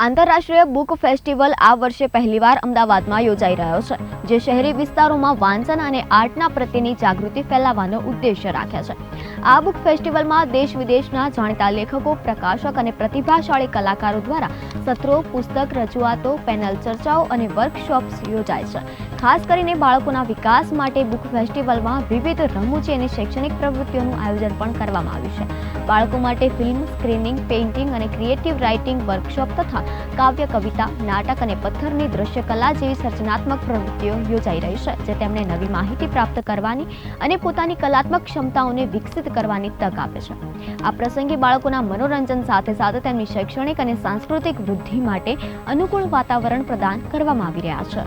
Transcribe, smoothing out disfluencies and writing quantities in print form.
આંતરરાષ્ટ્રીય book festival આ વર્ષે પહેલીવાર અમદાવાદમાં યોજાઈ રહ્યો છે, જે શહેરી વિસ્તારોમાં વાંચન અને આર્ટના પ્રત્યેની જાગૃતિ ફેલાવવાનો ઉદ્દેશ્ય રાખે છે. આ બુક ફેસ્ટિવલમાં દેશ વિદેશના જાણીતા લેખકો, પ્રકાશક અને પ્રતિભાશાળી કલાકારો દ્વારા સત્રો, પુસ્તક રજૂઆતો, પેનલ ચર્ચાઓ અને વર્કશોપ્સ યોજાય છે. ખાસ કરીને બાળકોના વિકાસ માટે બુક ફેસ્ટિવલમાં વિવિધ રમૂજી અને શૈક્ષણિક પ્રવૃત્તિઓનું આયોજન પણ કરવામાં આવ્યું છે. બાળકો માટે ફિલ્મ સ્ક્રીનિંગ, પેઇન્ટિંગ અને ક્રિએટિવ રાઇટિંગ વર્કશોપ તથા કાવ્ય, કવિતા, નાટક અને પથ્થરની દ્રશ્યકલા જેવી સર્જનાત્મક પ્રવૃત્તિઓ યોજાઈ રહી છે, જે તેમને નવી માહિતી પ્રાપ્ત કરવાની અને પોતાની કલાત્મક ક્ષમતાઓને વિકસિત કરવાની તક આપે છે. આ પ્રસંગે બાળકોના મનોરંજન સાથે સાથે તેમની શૈક્ષણિક અને સાંસ્કૃતિક વૃદ્ધિ માટે અનુકૂળ વાતાવરણ પ્રદાન કરવામાં આવી રહ્યા છે.